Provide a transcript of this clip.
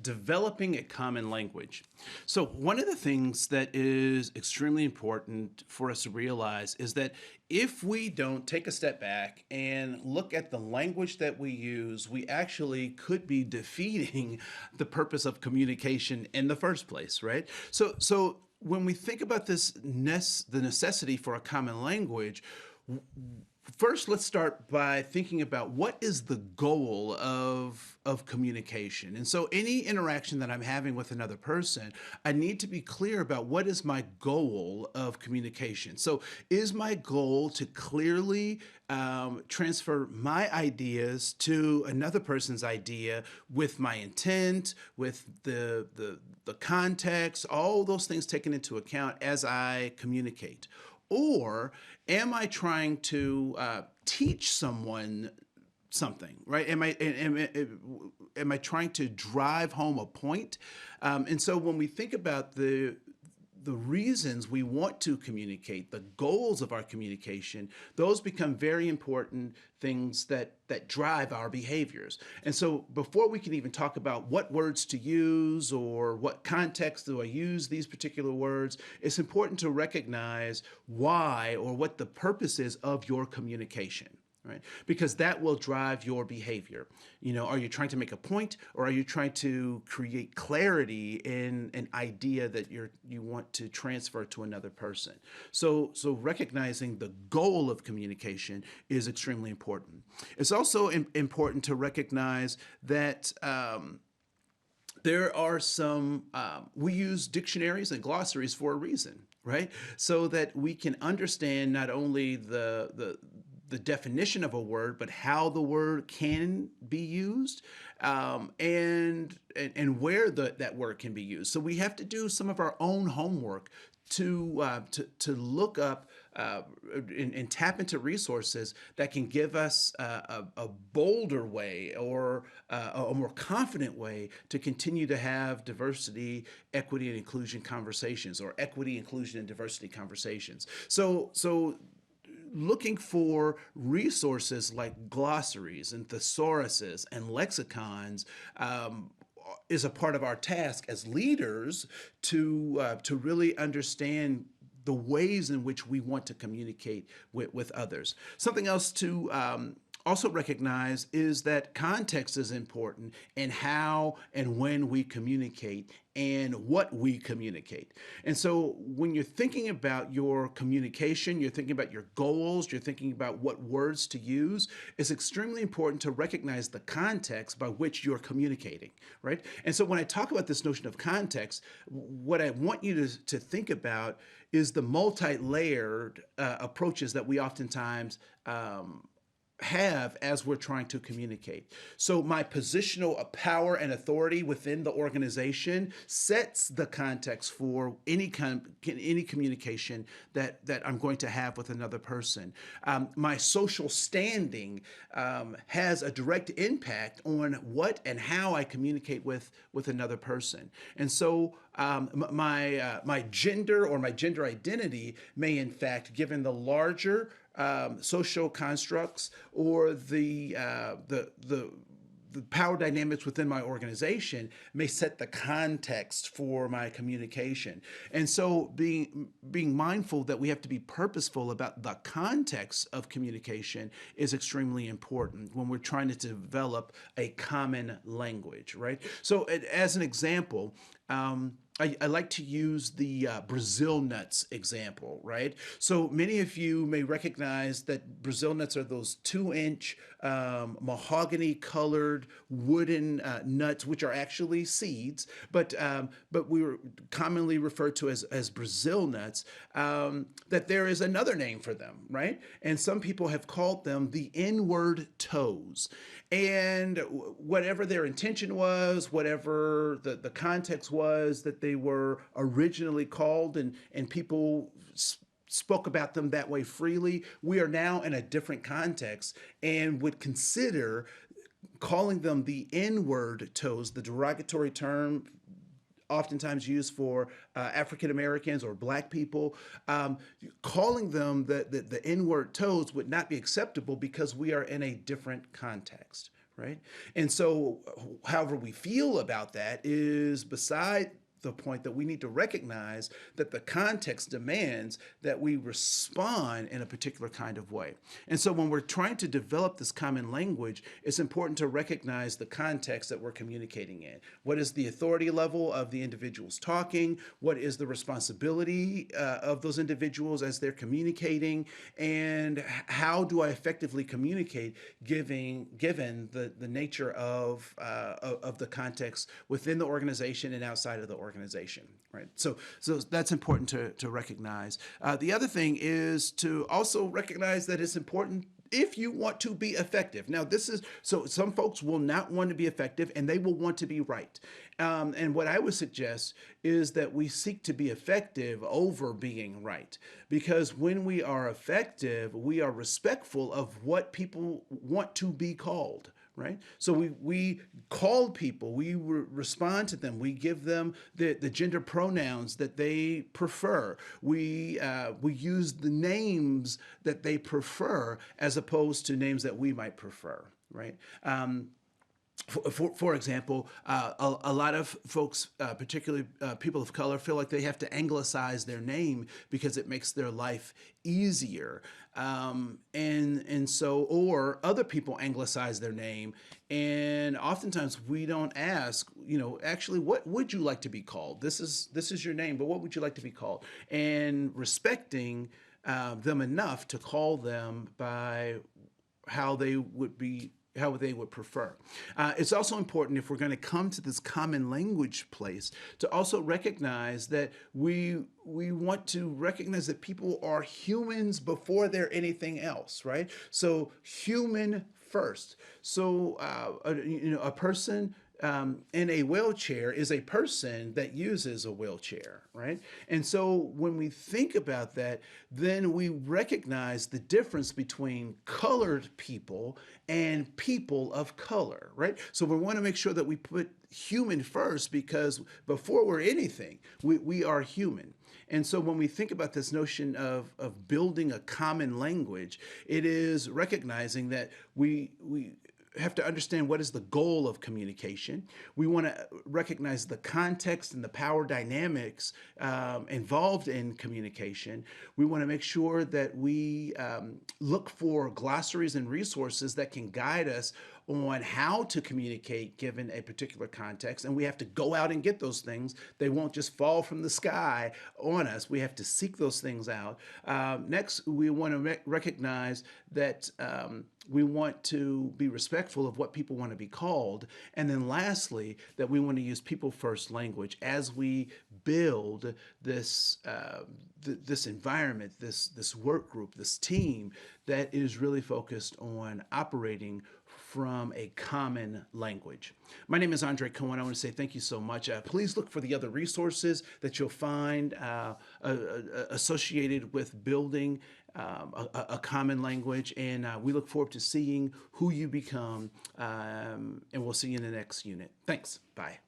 developing a common language. So one of the things that is extremely important for us to realize is that if we don't take a step back and look at the language that we use, we actually could be defeating the purpose of communication in the first place, right? So when we think about the necessity for a common language, first, let's start by thinking about what is the goal of communication. And so any interaction that I'm having with another person, I need to be clear about what is my goal of communication. So is my goal to clearly transfer my ideas to another person's idea with my intent, with the context, all those things taken into account as I communicate? Or am I trying to teach someone something, right? Am I trying to drive home a point? And so when we think about the reasons we want to communicate, the goals of our communication, those become very important things that drive our behaviors. And so before we can even talk about what words to use or what context do I use these particular words, it's important to recognize why or what the purpose is of your communication. Right? Because that will drive your behavior. You know, are you trying to make a point, or are you trying to create clarity in an idea that you want to transfer to another person? So recognizing the goal of communication is extremely important. It's also important to recognize that there are some, we use dictionaries and glossaries for a reason, right? So that we can understand not only the definition of a word, but how the word can be used, and where that word can be used. So we have to do some of our own homework to look up and tap into resources that can give us a bolder way or a more confident way to continue to have diversity, equity, and inclusion conversations, or equity, inclusion, and diversity conversations. So looking for resources like glossaries and thesauruses and lexicons is a part of our task as leaders to really understand the ways in which we want to communicate with others. Something else to also recognize is that context is important in how and when we communicate and what we communicate. And so when you're thinking about your communication, you're thinking about your goals, you're thinking about what words to use, it's extremely important to recognize the context by which you're communicating, right? And so when I talk about this notion of context, what I want you to think about is the multi-layered approaches that we oftentimes have as we're trying to communicate. So my positional power and authority within the organization sets the context for any communication that I'm going to have with another person. My social standing has a direct impact on what and how I communicate with another person. And so my gender or my gender identity may, in fact, given the larger social constructs or the power dynamics within my organization may set the context for my communication. And so being mindful that we have to be purposeful about the context of communication is extremely important when we're trying to develop a common language, right? So as an example, I like to use the Brazil nuts example, right? So many of you may recognize that Brazil nuts are those 2-inch mahogany colored wooden nuts, which are actually seeds, but we were commonly referred to as Brazil nuts, that there is another name for them, right? And some people have called them the N-word toes. And whatever their intention was, whatever the context was that they were originally called, and people spoke about them that way freely, we are now in a different context and would consider calling them the N-word toes, the derogatory term oftentimes used for African Americans or Black people. Calling them the N-word toes would not be acceptable because we are in a different context, right? And so, however we feel about that is beside the point that we need to recognize that the context demands that we respond in a particular kind of way. And so when we're trying to develop this common language, it's important to recognize the context that we're communicating in. What is the authority level of the individuals talking? What is the responsibility of those individuals as they're communicating? And how do I effectively communicate given the nature of the context within the organization and outside of the organization, right? So that's important to recognize. The other thing is to also recognize that it's important if you want to be effective. Now, this is so some folks will not want to be effective and they will want to be right. And what I would suggest is that we seek to be effective over being right. Because when we are effective, we are respectful of what people want to be called. Right? So we call people, we respond to them, we give them the gender pronouns that they prefer. We use the names that they prefer as opposed to names that we might prefer, right? For example, a lot of folks, particularly people of color, feel like they have to anglicize their name because it makes their life easier. And so, or other people anglicize their name, and oftentimes we don't ask, actually, what would you like to be called? This is your name, but what would you like to be called? And respecting them enough to call them by how they would prefer. It's also important, if we're going to come to this common language place, to also recognize that we want to recognize that people are humans before they're anything else, right? So human first. So a person in a wheelchair is a person that uses a wheelchair, right? And so when we think about that, then we recognize the difference between colored people and people of color, right? So we want to make sure that we put human first, because before we're anything, we are human. And so when we think about this notion of building a common language, it is recognizing that we have to understand what is the goal of communication. We want to recognize the context and the power dynamics involved in communication. We want to make sure that we look for glossaries and resources that can guide us on how to communicate given a particular context, and we have to go out and get those things. They won't just fall from the sky on us. We have to seek those things out. Next, we want to recognize that we want to be respectful of what people want to be called. And then lastly, that we want to use people first language as we build this this environment, this work group, this team that is really focused on operating from a common language. My name is Andre Koen. I want to say thank you so much. Please look for the other resources that you'll find associated with building a common language. And we look forward to seeing who you become. And we'll see you in the next unit. Thanks. Bye.